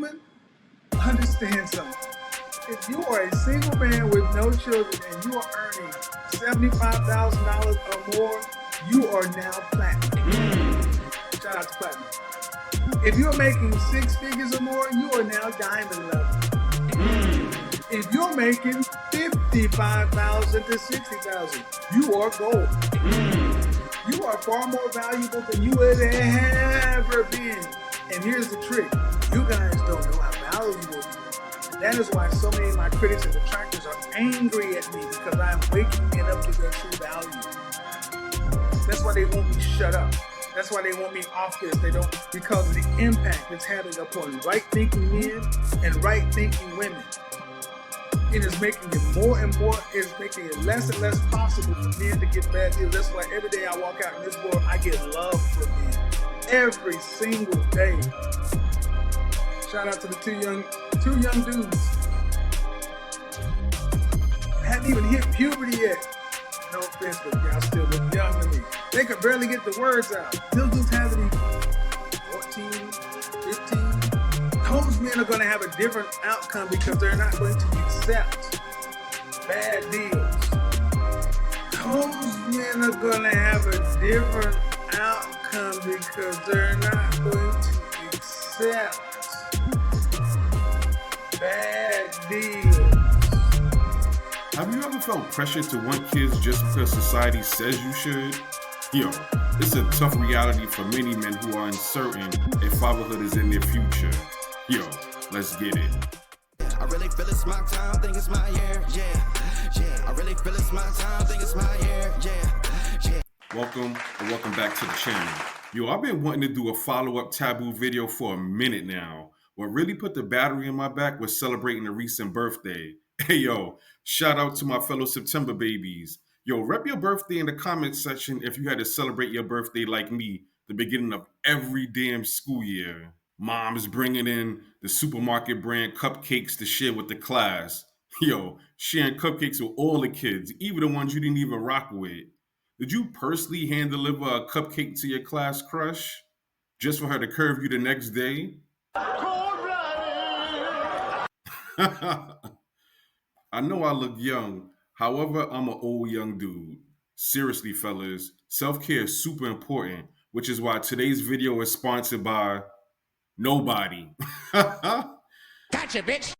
woman, understand something. If you are a single man with no children and you are earning $75,000 or more, you are now platinum. Shout out to platinum. If you're making six figures or more, you are now diamond level. If you're making $55,000 to $60,000, you are gold. You are far more valuable than you would ever been. And here's the trick: you guys don't know how valuable you are. That is why so many of my critics and detractors are angry at me, because I'm waking men up to their true value. That's why they want me shut up. That's why they want me off this. They don't, because of the impact it's having upon right-thinking men and right-thinking women. It is making it more and more, it's making it less and less possible for men to get bad deals. That's why every day I walk out in this world, I get love from men. Every single day. Shout out to the two young dudes. I haven't even hit puberty yet. No offense, but y'all still look young to me. They can barely get the words out. Those dudes have any 14, 15. Those men are going to have a different outcome because they're not going to accept bad deals. Those men are going to have a different outcome because they're not going to accept bad deals. Have you ever felt pressure to want kids just because society says you should? Yo, it's a tough reality for many men who are uncertain if fatherhood is in their future. Yo, let's get it. I really feel it's my time, think it's my year, yeah. I really feel it's my time, think it's my year, yeah. Welcome back to the channel. Yo, I've been wanting to do a follow-up taboo video for a minute now. What really put the battery in my back was celebrating a recent birthday. Hey, yo, shout out to my fellow September babies. Yo, rep your birthday in the comment section if you had to celebrate your birthday like me, the beginning of every damn school year. Mom's bringing in the supermarket brand cupcakes to share with the class. Yo, sharing cupcakes with all the kids, even the ones you didn't even rock with. Did you personally hand deliver a cupcake to your class crush just for her to curve you the next day? I know I look young, however, I'm an old young dude. Seriously, fellas, self-care is super important, which is why today's video is sponsored by nobody. Gotcha, bitch.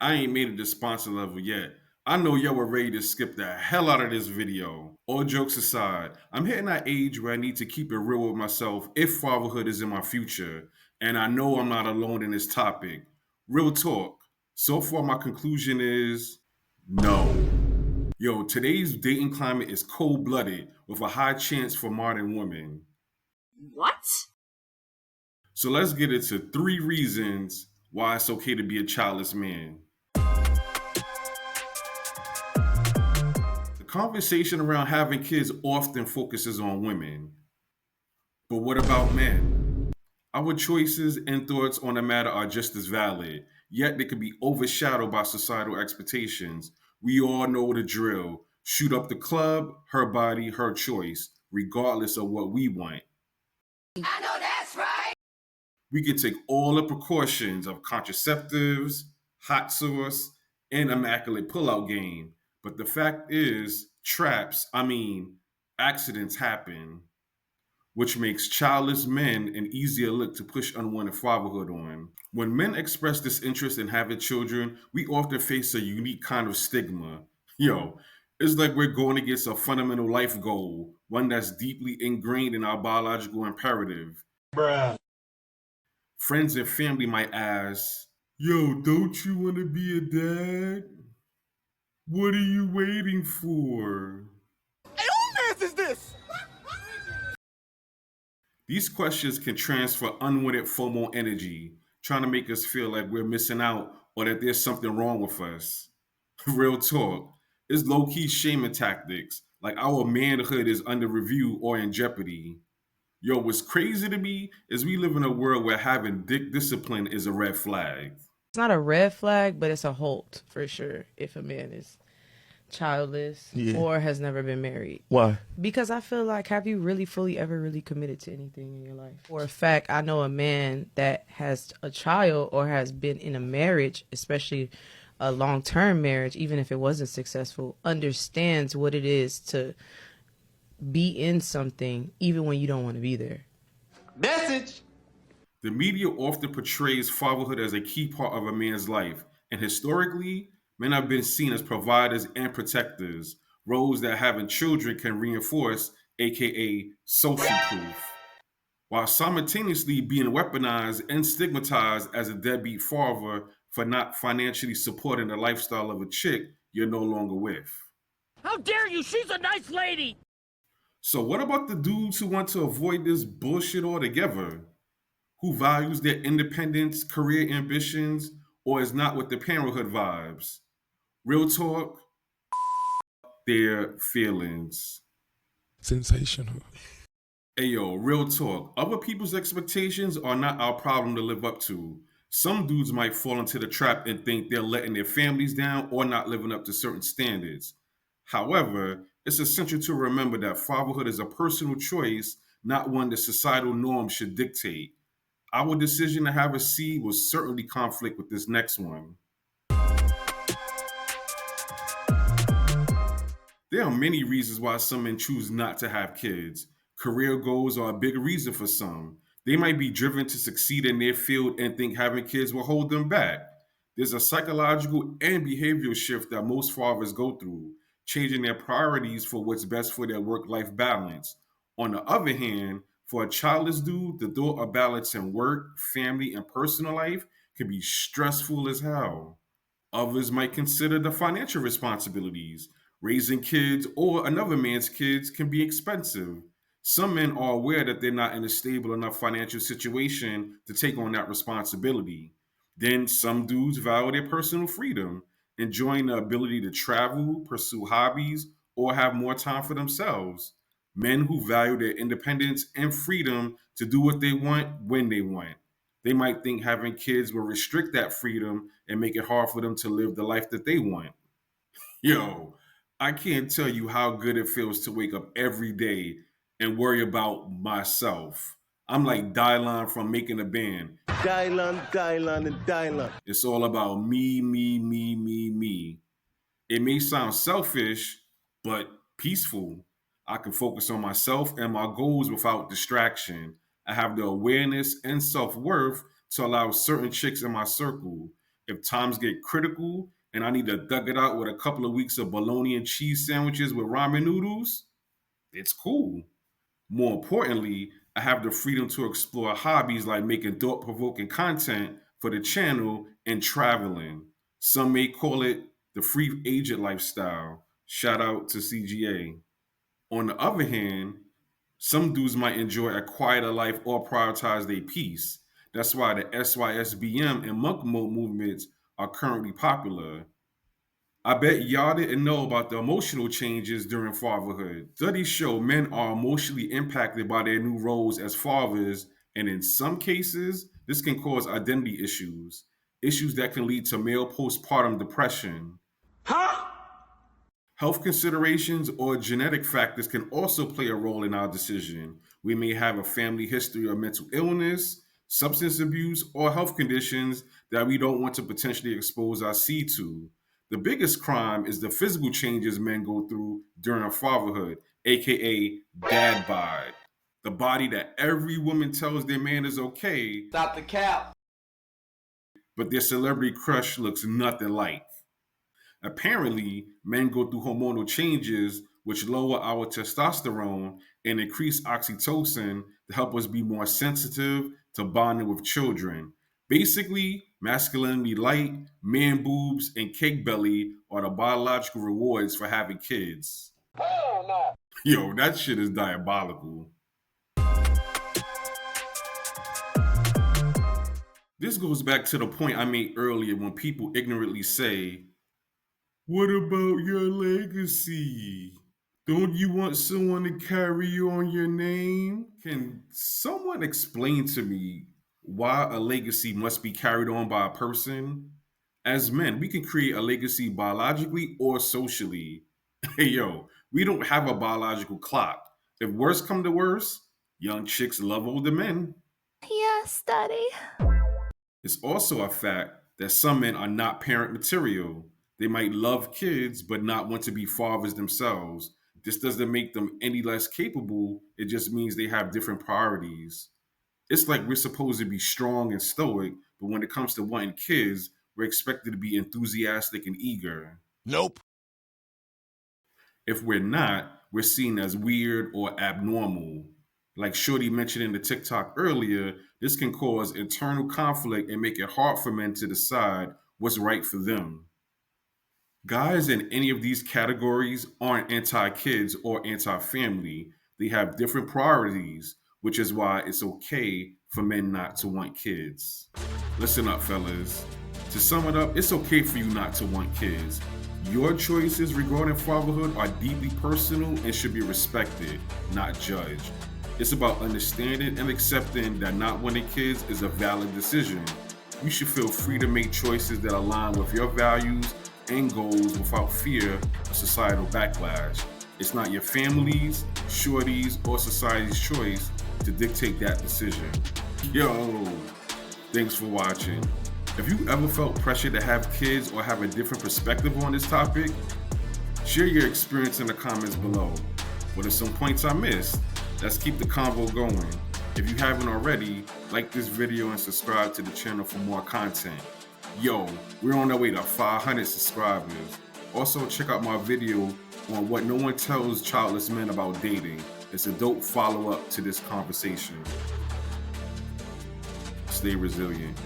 I ain't made it to sponsor level yet. I know y'all were ready to skip the hell out of this video. All jokes aside, I'm hitting that age where I need to keep it real with myself if fatherhood is in my future. And I know I'm not alone in this topic. Real talk. So far, my conclusion is no. Yo, today's dating climate is cold-blooded with a high chance for modern women. What? So let's get into 3 reasons why it's okay to be a childless man. The conversation around having kids often focuses on women. But what about men? Our choices and thoughts on the matter are just as valid, yet they can be overshadowed by societal expectations. We all know the drill. Shoot up the club, her body, her choice, regardless of what we want. I know that's right. We can take all the precautions of contraceptives, hot sauce, and immaculate pullout game. But the fact is, accidents happen, which makes childless men an easier lick to push unwanted fatherhood on. When men express this interest in having children, we often face a unique kind of stigma. Yo, it's like we're going against a fundamental life goal, one that's deeply ingrained in our biological imperative. Bruh. Friends and family might ask, yo, don't you want to be a dad? What are you waiting for? Hey, who mess is this? These questions can transfer unwanted FOMO energy, trying to make us feel like we're missing out or that there's something wrong with us. Real talk, it's low-key shaming tactics, like our manhood is under review or in jeopardy. Yo, what's crazy to me is we live in a world where having dick discipline is a red flag. It's not a red flag, but it's a halt for sure if a man is childless, Yeah. or has never been married. Why? Because I feel like, have you really fully ever really committed to anything in your life? For a fact, I know a man that has a child or has been in a marriage, especially a long-term marriage, even if it wasn't successful, understands what it is to be in something even when you don't want to be there. Message. The media often portrays fatherhood as a key part of a man's life, and historically, men have been seen as providers and protectors, roles that having children can reinforce, aka social proof, while simultaneously being weaponized and stigmatized as a deadbeat father for not financially supporting the lifestyle of a chick you're no longer with. How dare you? She's a nice lady. So, what about the dudes who want to avoid this bullshit altogether? Who values their independence, career ambitions, or is not with the parenthood vibes? Real talk, their feelings. Sensational. Ayo, real talk. Other people's expectations are not our problem to live up to. Some dudes might fall into the trap and think they're letting their families down or not living up to certain standards. However, it's essential to remember that fatherhood is a personal choice, not one that societal norms should dictate. Our decision to have a seed will certainly conflict with this next one. There are many reasons why some men choose not to have kids. Career goals are a big reason for some. They might be driven to succeed in their field and think having kids will hold them back. There's a psychological and behavioral shift that most fathers go through, changing their priorities for what's best for their work life balance. On the other hand, for a childless dude, the thought of balancing work, family, and personal life can be stressful as hell. Others might consider the financial responsibilities. Raising kids or another man's kids can be expensive. Some men are aware that they're not in a stable enough financial situation to take on that responsibility. Then some dudes value their personal freedom, enjoying the ability to travel, pursue hobbies, or have more time for themselves. Men who value their independence and freedom to do what they want when they want. They might think having kids will restrict that freedom and make it hard for them to live the life that they want. Yo, I can't tell you how good it feels to wake up every day and worry about myself. I'm like Dylon from Making a Band. Dylan, and Dylan. It's all about me, me, me, me, me. It may sound selfish, but peaceful. I can focus on myself and my goals without distraction. I have the awareness and self worth to allow certain chicks in my circle. If times get critical and I need to thug it out with a couple of weeks of bologna and cheese sandwiches with ramen noodles, it's cool. More importantly, I have the freedom to explore hobbies like making thought provoking content for the channel and traveling. Some may call it the free agent lifestyle. Shout out to CGA. On the other hand, some dudes might enjoy a quieter life or prioritize their peace. That's why the SYSBM and monk mode movements are currently popular. I bet y'all didn't know about the emotional changes during fatherhood. Studies show men are emotionally impacted by their new roles as fathers, and in some cases, this can cause identity issues, issues that can lead to male postpartum depression. Health considerations or genetic factors can also play a role in our decision. We may have a family history of mental illness, substance abuse, or health conditions that we don't want to potentially expose our seed to. The biggest crime is the physical changes men go through during fatherhood, aka dad bod. The body that every woman tells their man is okay, Stop the cap. but their celebrity crush looks nothing like. Apparently, men go through hormonal changes which lower our testosterone and increase oxytocin to help us be more sensitive to bonding with children. Basically, masculinity light, man boobs, and cake belly are the biological rewards for having kids. Yo, that shit is diabolical. This goes back to the point I made earlier when people ignorantly say, what about your legacy? Don't you want someone to carry on your name? Can someone explain to me why a legacy must be carried on by a person? As men, we can create a legacy biologically or socially. Hey, yo, we don't have a biological clock. If worse come to worse, young chicks love older men. Yes, Daddy. It's also a fact that some men are not parent material. They might love kids, but not want to be fathers themselves. This doesn't make them any less capable. It just means they have different priorities. It's like we're supposed to be strong and stoic, but when it comes to wanting kids, we're expected to be enthusiastic and eager. Nope. If we're not, we're seen as weird or abnormal. Like Shorty mentioned in the TikTok earlier, this can cause internal conflict and make it hard for men to decide what's right for them. Guys in any of these categories aren't anti kids or anti family. They have different priorities, which is why it's okay for men not to want kids. Listen up, fellas. To sum it up, it's okay for you not to want kids. Your choices regarding fatherhood are deeply personal and should be respected, not judged. It's about understanding and accepting that not wanting kids is a valid decision. You should feel free to make choices that align with your values and goals without fear of societal backlash. It's not your family's, Shorty's, or society's choice to dictate that decision. Yo, thanks for watching. If you ever felt pressure to have kids or have a different perspective on this topic, share your experience in the comments below. What are some points I missed? Let's keep the convo going. If you haven't already, like this video and subscribe to the channel for more content. Yo, we're on our way to 500 subscribers. Also, check out my video on what no one tells childless men about dating. It's a dope follow-up to this conversation. Stay resilient.